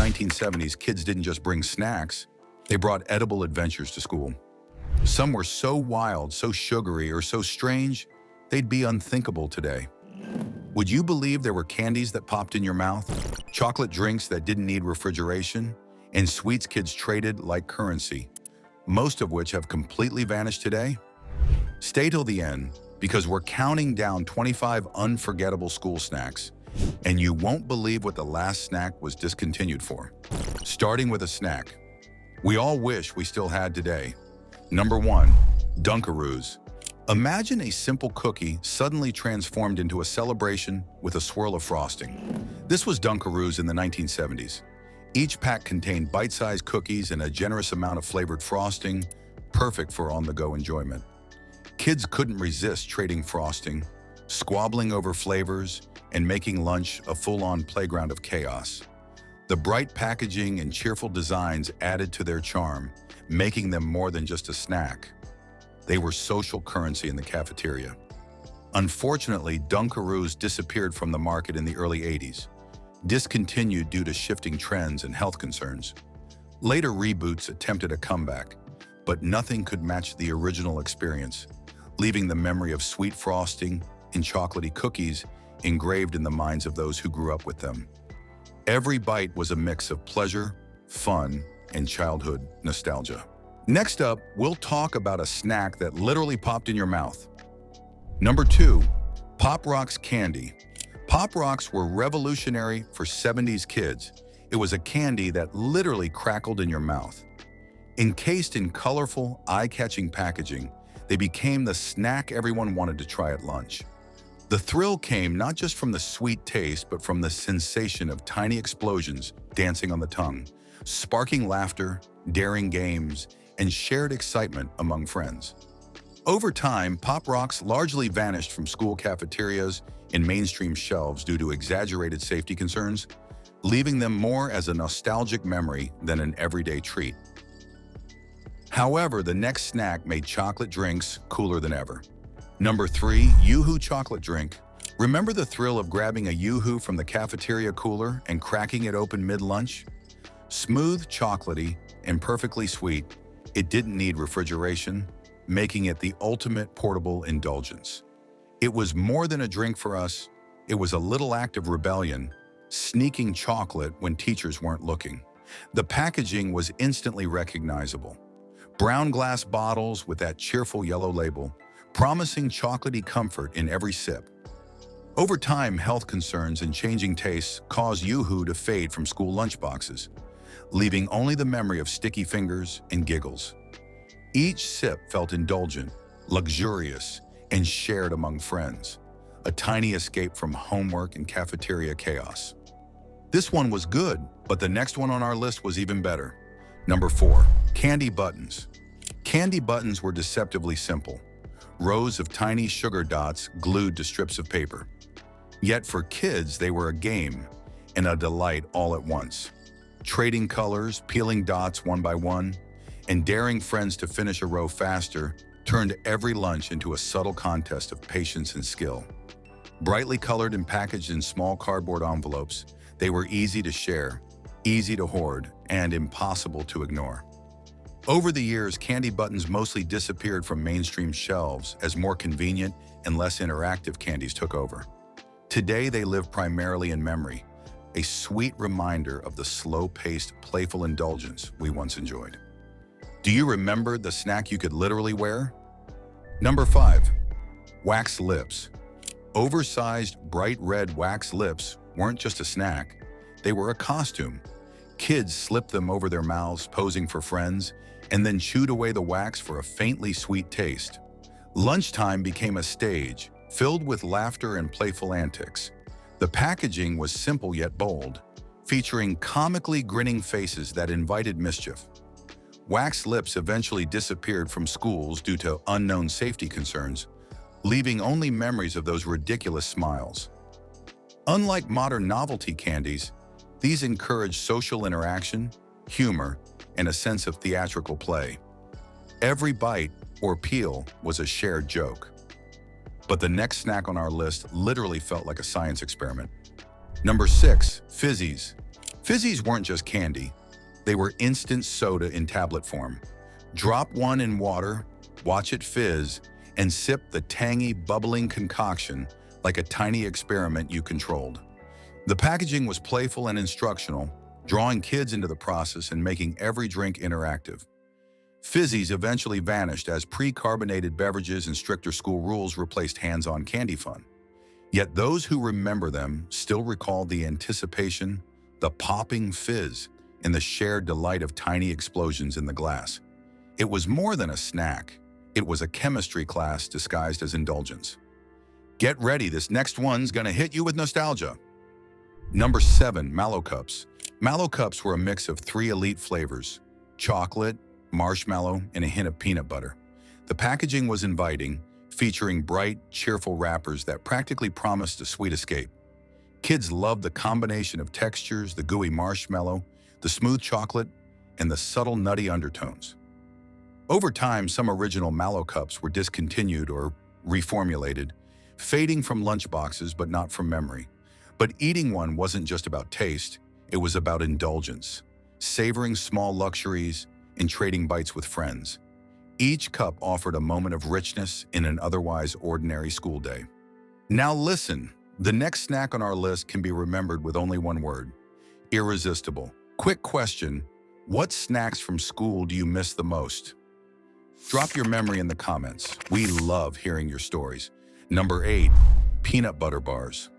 1970s, kids didn't just bring snacks, they brought edible adventures to school. Some were so wild, so sugary, or so strange, they'd be unthinkable today. Would you believe there were candies that popped in your mouth, chocolate drinks that didn't need refrigeration, and sweets kids traded like currency, most of which have completely vanished today? Stay till the end, because we're counting down 25 unforgettable school snacks, and you won't believe what the last snack was discontinued for. Starting with a snack we all wish we still had today. Number 1, Dunkaroos. Imagine a simple cookie suddenly transformed into a celebration with a swirl of frosting. This was Dunkaroos in the 1970s. Each pack contained bite-sized cookies and a generous amount of flavored frosting, perfect for on-the-go enjoyment. Kids couldn't resist trading frosting, squabbling over flavors, and making lunch a full-on playground of chaos. The bright packaging and cheerful designs added to their charm, making them more than just a snack. They were social currency in the cafeteria. Unfortunately, Dunkaroos disappeared from the market in the early 80s, discontinued due to shifting trends and health concerns. Later reboots attempted a comeback, but nothing could match the original experience, leaving the memory of sweet frosting and chocolatey cookies engraved in the minds of those who grew up with them. Every bite was a mix of pleasure, fun, and childhood nostalgia. Next up, we'll talk about a snack that literally popped in your mouth. Number 2, Pop Rocks candy. Pop Rocks were revolutionary for 70s kids. It was a candy that literally crackled in your mouth. Encased in colorful, eye-catching packaging, they became the snack everyone wanted to try at lunch. The thrill came not just from the sweet taste, but from the sensation of tiny explosions dancing on the tongue, sparking laughter, daring games, and shared excitement among friends. Over time, Pop Rocks largely vanished from school cafeterias and mainstream shelves due to exaggerated safety concerns, leaving them more as a nostalgic memory than an everyday treat. However, the next snack made chocolate drinks cooler than ever. Number 3, Yoo-Hoo chocolate drink. Remember the thrill of grabbing a Yoo-Hoo from the cafeteria cooler and cracking it open mid-lunch? Smooth, chocolatey, and perfectly sweet, it didn't need refrigeration, making it the ultimate portable indulgence. It was more than a drink for us, it was a little act of rebellion, sneaking chocolate when teachers weren't looking. The packaging was instantly recognizable. Brown glass bottles with that cheerful yellow label, promising chocolatey comfort in every sip. Over time, health concerns and changing tastes caused Yoo-Hoo to fade from school lunchboxes, leaving only the memory of sticky fingers and giggles. Each sip felt indulgent, luxurious, and shared among friends, a tiny escape from homework and cafeteria chaos. This one was good, but the next one on our list was even better. Number 4, candy buttons. Candy buttons were deceptively simple, rows of tiny sugar dots glued to strips of paper. Yet for kids, they were a game and a delight all at once. Trading colors, peeling dots one by one, and daring friends to finish a row faster turned every lunch into a subtle contest of patience and skill. Brightly colored and packaged in small cardboard envelopes, they were easy to share, easy to hoard, and impossible to ignore. Over the years, candy buttons mostly disappeared from mainstream shelves as more convenient and less interactive candies took over. Today, they live primarily in memory, a sweet reminder of the slow-paced, playful indulgence we once enjoyed. Do you remember the snack you could literally wear? Number 5, wax lips. Oversized, bright red wax lips weren't just a snack, they were a costume. Kids slipped them over their mouths, posing for friends, and then chewed away the wax for a faintly sweet taste. Lunchtime became a stage, filled with laughter and playful antics. The packaging was simple yet bold, featuring comically grinning faces that invited mischief. Wax lips eventually disappeared from schools due to unknown safety concerns, leaving only memories of those ridiculous smiles. Unlike modern novelty candies, these encouraged social interaction, humor, and a sense of theatrical play. Every bite or peel was a shared joke. But the next snack on our list literally felt like a science experiment. Number 6, fizzies. Fizzies weren't just candy. They were instant soda in tablet form. Drop one in water, watch it fizz, and sip the tangy, bubbling concoction like a tiny experiment you controlled. The packaging was playful and instructional, drawing kids into the process and making every drink interactive. Fizzies eventually vanished as pre-carbonated beverages and stricter school rules replaced hands-on candy fun. Yet those who remember them still recall the anticipation, the popping fizz, and the shared delight of tiny explosions in the glass. It was more than a snack. It was a chemistry class disguised as indulgence. Get ready, this next one's gonna hit you with nostalgia. Number 7, Mallow Cups. Mallow Cups were a mix of 3 elite flavors: chocolate, marshmallow, and a hint of peanut butter. The packaging was inviting, featuring bright, cheerful wrappers that practically promised a sweet escape. Kids loved the combination of textures, the gooey marshmallow, the smooth chocolate, and the subtle nutty undertones. Over time, some original Mallow Cups were discontinued or reformulated, fading from lunchboxes but not from memory. But eating one wasn't just about taste, it was about indulgence, savoring small luxuries and trading bites with friends. Each cup offered a moment of richness in an otherwise ordinary school day. Now listen, the next snack on our list can be remembered with only one word: irresistible. Quick question: what snacks from school do you miss the most? Drop your memory in the comments. We love hearing your stories. Number 8, peanut butter bars.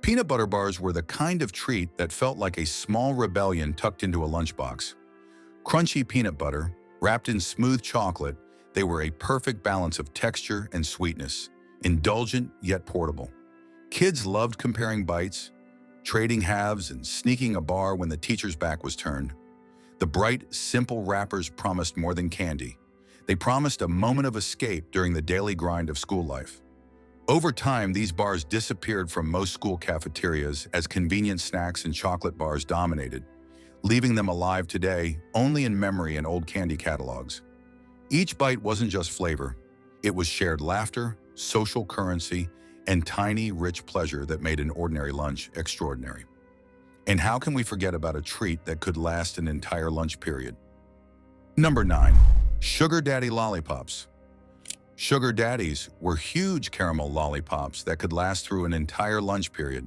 Peanut butter bars were the kind of treat that felt like a small rebellion tucked into a lunchbox. Crunchy peanut butter, wrapped in smooth chocolate, they were a perfect balance of texture and sweetness, indulgent yet portable. Kids loved comparing bites, trading halves, and sneaking a bar when the teacher's back was turned. The bright, simple wrappers promised more than candy. They promised a moment of escape during the daily grind of school life. Over time, these bars disappeared from most school cafeterias as convenient snacks and chocolate bars dominated, leaving them alive today only in memory and old candy catalogs. Each bite wasn't just flavor. It was shared laughter, social currency, and tiny, rich pleasure that made an ordinary lunch extraordinary. And how can we forget about a treat that could last an entire lunch period? Number 9, Sugar Daddy Lollipops. Sugar Daddies were huge caramel lollipops that could last through an entire lunch period.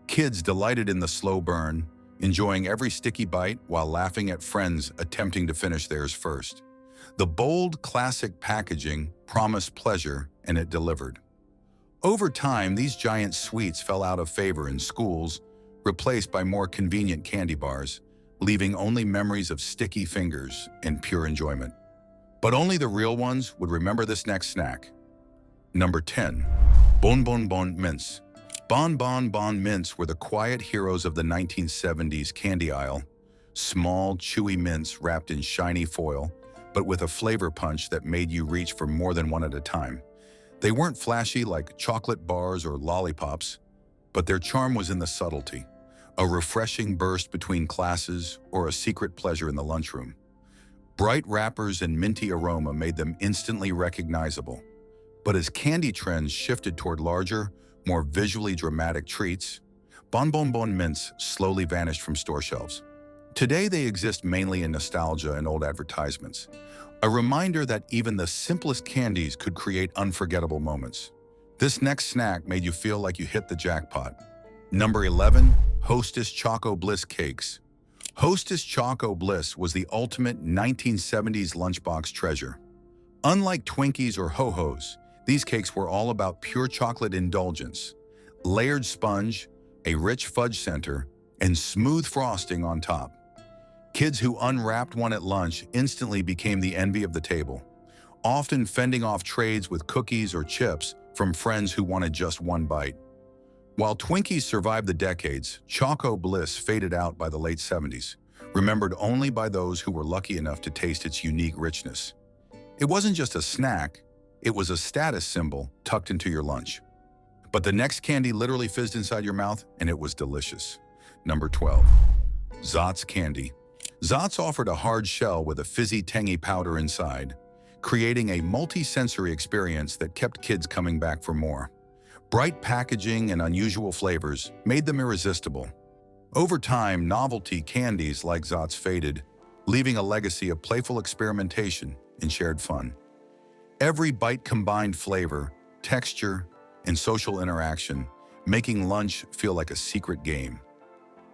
Kids delighted in the slow burn, enjoying every sticky bite while laughing at friends attempting to finish theirs first. The bold, classic packaging promised pleasure, and it delivered. Over time, these giant sweets fell out of favor in schools, replaced by more convenient candy bars, leaving only memories of sticky fingers and pure enjoyment. But only the real ones would remember this next snack. Number 10, Bon Bon Bon Mints. Bon Bon Bon Mints were the quiet heroes of the 1970s candy aisle. Small, chewy mints wrapped in shiny foil, but with a flavor punch that made you reach for more than one at a time. They weren't flashy like chocolate bars or lollipops, but their charm was in the subtlety, a refreshing burst between classes or a secret pleasure in the lunchroom. Bright wrappers and minty aroma made them instantly recognizable. But as candy trends shifted toward larger, more visually dramatic treats, Bon Bon Bon Mints slowly vanished from store shelves. Today they exist mainly in nostalgia and old advertisements, a reminder that even the simplest candies could create unforgettable moments. This next snack made you feel like you hit the jackpot. Number 11, Hostess Choco Bliss Cakes. Hostess Choco Bliss was the ultimate 1970s lunchbox treasure. Unlike Twinkies or Ho-Hos, these cakes were all about pure chocolate indulgence, layered sponge, a rich fudge center, and smooth frosting on top. Kids who unwrapped one at lunch instantly became the envy of the table, often fending off trades with cookies or chips from friends who wanted just one bite. While Twinkies survived the decades, Choco Bliss faded out by the late 70s, remembered only by those who were lucky enough to taste its unique richness. It wasn't just a snack, it was a status symbol tucked into your lunch. But the next candy literally fizzed inside your mouth, and it was delicious. Number 12, Zotz Candy. Zotz offered a hard shell with a fizzy, tangy powder inside, creating a multi-sensory experience that kept kids coming back for more. Bright packaging and unusual flavors made them irresistible. Over time, novelty candies like Zots faded, leaving a legacy of playful experimentation and shared fun. Every bite combined flavor, texture, and social interaction, making lunch feel like a secret game.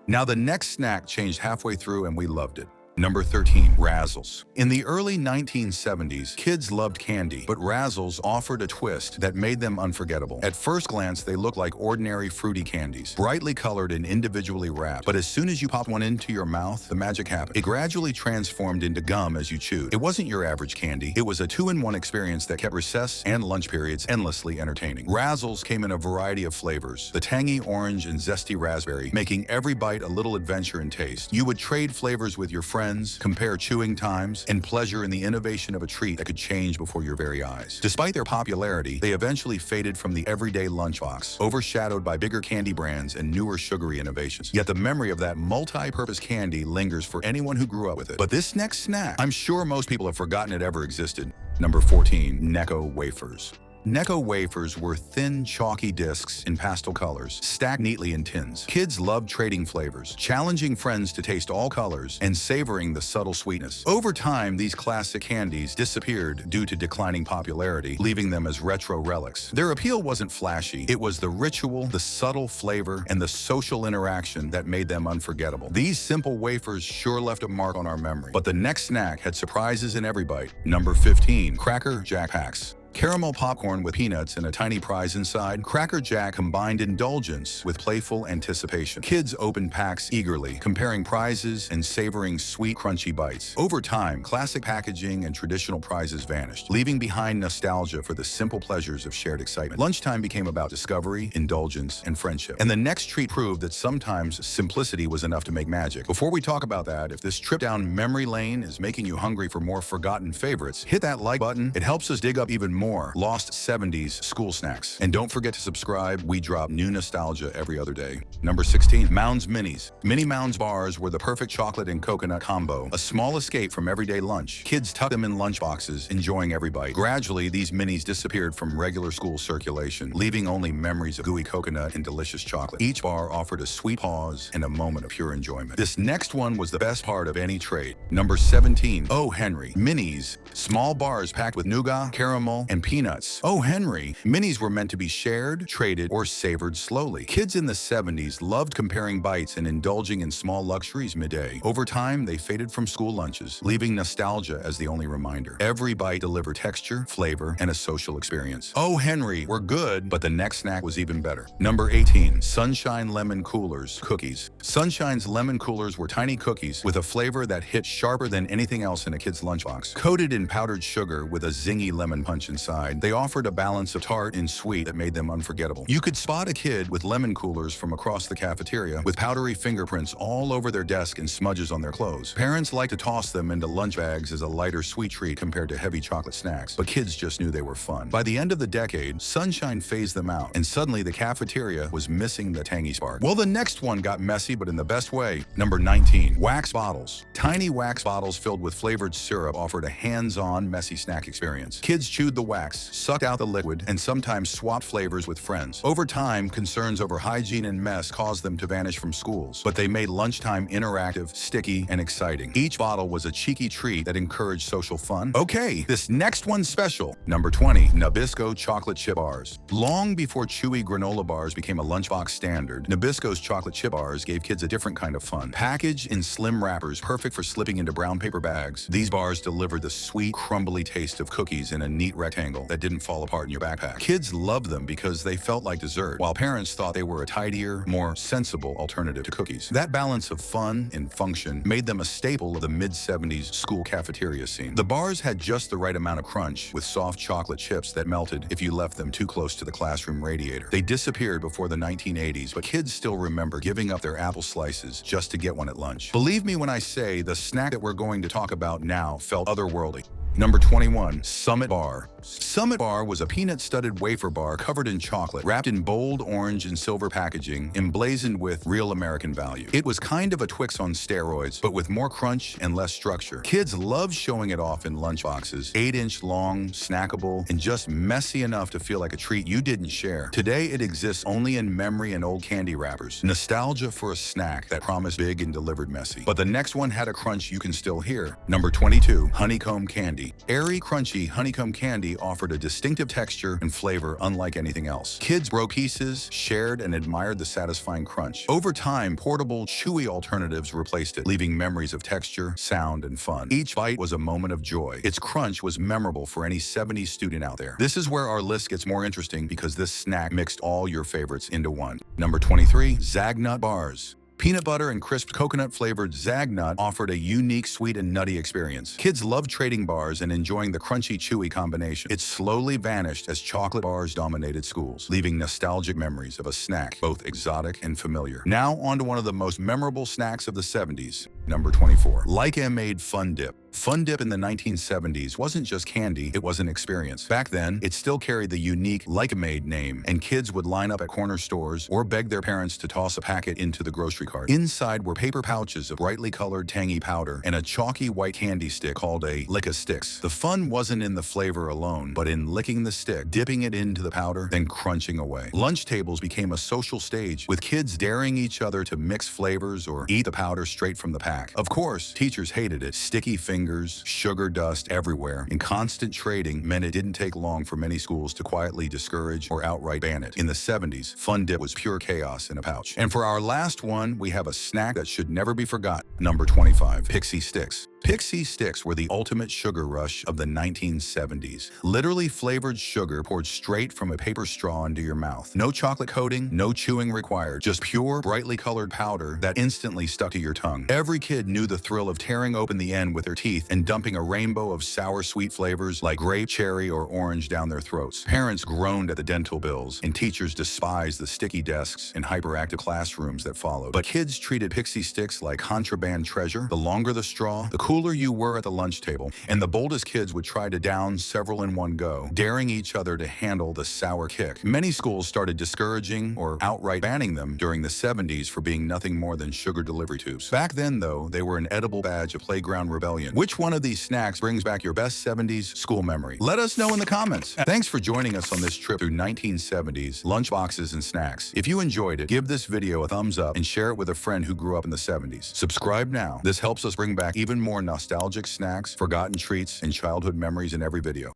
Now the next snack changed halfway through and we loved it. Number 13, Razzles. In the early 1970s, kids loved candy, but Razzles offered a twist that made them unforgettable. At first glance, they looked like ordinary fruity candies, brightly colored and individually wrapped. But as soon as you popped one into your mouth, the magic happened. It gradually transformed into gum as you chewed. It wasn't your average candy. It was a two-in-one experience that kept recess and lunch periods endlessly entertaining. Razzles came in a variety of flavors, the tangy orange and zesty raspberry, making every bite a little adventure in taste. You would trade flavors with your friends, compare chewing times, and pleasure in the innovation of a treat that could change before your very eyes. Despite their popularity, they eventually faded from the everyday lunchbox, overshadowed by bigger candy brands and newer sugary innovations. Yet the memory of that multi-purpose candy lingers for anyone who grew up with it. But this next snack, I'm sure most people have forgotten it ever existed. Number 14, Necco wafers. Necco wafers were thin, chalky discs in pastel colors, stacked neatly in tins. Kids loved trading flavors, challenging friends to taste all colors, and savoring the subtle sweetness. Over time, these classic candies disappeared due to declining popularity, leaving them as retro relics. Their appeal wasn't flashy. It was the ritual, the subtle flavor, and the social interaction that made them unforgettable. These simple wafers sure left a mark on our memory. But the next snack had surprises in every bite. Number 15, Cracker Jack Packs. Caramel popcorn with peanuts and a tiny prize inside, Cracker Jack combined indulgence with playful anticipation. Kids opened packs eagerly, comparing prizes and savoring sweet, crunchy bites. Over time, classic packaging and traditional prizes vanished, leaving behind nostalgia for the simple pleasures of shared excitement. Lunchtime became about discovery, indulgence, and friendship. And the next treat proved that sometimes simplicity was enough to make magic. Before we talk about that, if this trip down memory lane is making you hungry for more forgotten favorites, hit that like button. It helps us dig up even more lost 70s school snacks. And don't forget to subscribe. We drop new nostalgia every other day. Number 16, Mounds Minis. Mini Mounds bars were the perfect chocolate and coconut combo, a small escape from everyday lunch. Kids tucked them in lunchboxes, enjoying every bite. Gradually, these minis disappeared from regular school circulation, leaving only memories of gooey coconut and delicious chocolate. Each bar offered a sweet pause and a moment of pure enjoyment. This next one was the best part of any trade. Number 17, Oh Henry. Minis, small bars packed with nougat, caramel, and peanuts. Oh Henry. Minis were meant to be shared, traded, or savored slowly. Kids in the 70s loved comparing bites and indulging in small luxuries midday. Over time, they faded from school lunches, leaving nostalgia as the only reminder. Every bite delivered texture, flavor, and a social experience. Oh Henry were good, but the next snack was even better. Number 18, Sunshine Lemon Coolers Cookies. Sunshine's lemon coolers were tiny cookies with a flavor that hit sharper than anything else in a kid's lunchbox. Coated in powdered sugar with a zingy lemon punch inside, they offered a balance of tart and sweet that made them unforgettable. You could spot a kid with lemon coolers from across the cafeteria with powdery fingerprints all over their desk and smudges on their clothes. Parents liked to toss them into lunch bags as a lighter sweet treat compared to heavy chocolate snacks, but kids just knew they were fun. By the end of the decade, Sunshine phased them out, and suddenly the cafeteria was missing the tangy spark. Well, the next one got messy, but in the best way. Number 19, Wax Bottles. Tiny wax bottles filled with flavored syrup offered a hands-on, messy snack experience. Kids chewed the wax, sucked out the liquid, and sometimes swapped flavors with friends. Over time, concerns over hygiene and mess caused them to vanish from schools, but they made lunchtime interactive, sticky, and exciting. Each bottle was a cheeky treat that encouraged social fun. Okay, this next one's special. Number 20, Nabisco Chocolate Chip Bars. Long before chewy granola bars became a lunchbox standard, Nabisco's chocolate chip bars gave kids a different kind of fun. Packaged in slim wrappers, perfect for slipping into brown paper bags, these bars delivered the sweet, crumbly taste of cookies in a neat rectangle that didn't fall apart in your backpack. Kids loved them because they felt like dessert, while parents thought they were a tidier, more sensible alternative to cookies. That balance of fun and function made them a staple of the mid-70s school cafeteria scene. The bars had just the right amount of crunch, with soft chocolate chips that melted if you left them too close to the classroom radiator. They disappeared before the 1980s, but kids still remember giving up their apple slices just to get one at lunch. Believe me when I say the snack that we're going to talk about now felt otherworldly. Number 21, Summit Bar. Summit Bar was a peanut-studded wafer bar covered in chocolate, wrapped in bold orange and silver packaging, emblazoned with real American value. It was kind of a Twix on steroids, but with more crunch and less structure. Kids loved showing it off in lunchboxes, 8-inch long, snackable, and just messy enough to feel like a treat you didn't share. Today, it exists only in memory and old candy wrappers. Nostalgia for a snack that promised big and delivered messy. But the next one had a crunch you can still hear. Number 22, honeycomb candy. Airy, crunchy honeycomb candy offered a distinctive texture and flavor unlike anything else. Kids broke pieces, shared, and admired the satisfying crunch. Over time, portable, chewy alternatives replaced it, leaving memories of texture, sound, and fun. Each bite was a moment of joy. Its crunch was memorable for any 70s student out there. This is where our list gets more interesting because this snack mixed all your favorites into one. Number 23, Zagnut bars. Peanut butter and crisp coconut-flavored Zagnut offered a unique sweet and nutty experience. Kids loved trading bars and enjoying the crunchy, chewy combination. It slowly vanished as chocolate bars dominated schools, leaving nostalgic memories of a snack both exotic and familiar. Now on to one of the most memorable snacks of the 70s. Number 24, Like-A-Made Fun Dip. Fun Dip in the 1970s wasn't just candy, it was an experience. Back then, it still carried the unique Like-A-Made name, and kids would line up at corner stores or beg their parents to toss a packet into the grocery cart. Inside were paper pouches of brightly colored tangy powder and a chalky white candy stick called a Lick-A-Stix. The fun wasn't in the flavor alone, but in licking the stick, dipping it into the powder, then crunching away. Lunch tables became a social stage, with kids daring each other to mix flavors or eat the powder straight from the pack. Of course, teachers hated it. Sticky fingers, sugar dust everywhere, and constant trading meant it didn't take long for many schools to quietly discourage or outright ban it. In the 70s, Fun Dip was pure chaos in a pouch. And for our last one, we have a snack that should never be forgotten. Number 25, Pixie Stix. Pixie Stix were the ultimate sugar rush of the 1970s. Literally flavored sugar poured straight from a paper straw into your mouth. No chocolate coating, no chewing required, just pure, brightly colored powder that instantly stuck to your tongue. Every kid knew the thrill of tearing open the end with their teeth and dumping a rainbow of sour, sweet flavors like grape, cherry, or orange down their throats. Parents groaned at the dental bills, and teachers despised the sticky desks and hyperactive classrooms that followed. But kids treated Pixie Stix like contraband treasure. The longer the straw, the cooler you were at the lunch table, and the boldest kids would try to down several in one go, daring each other to handle the sour kick. Many schools started discouraging or outright banning them during the 70s for being nothing more than sugar delivery tubes. Back then, though, they were an edible badge of playground rebellion. Which one of these snacks brings back your best 70s school memory? Let us know in the comments. Thanks for joining us on this trip through 1970s lunchboxes and snacks. If you enjoyed it, give this video a thumbs up and share it with a friend who grew up in the 70s. Subscribe now. This helps us bring back even more nostalgic snacks, forgotten treats, and childhood memories in every video.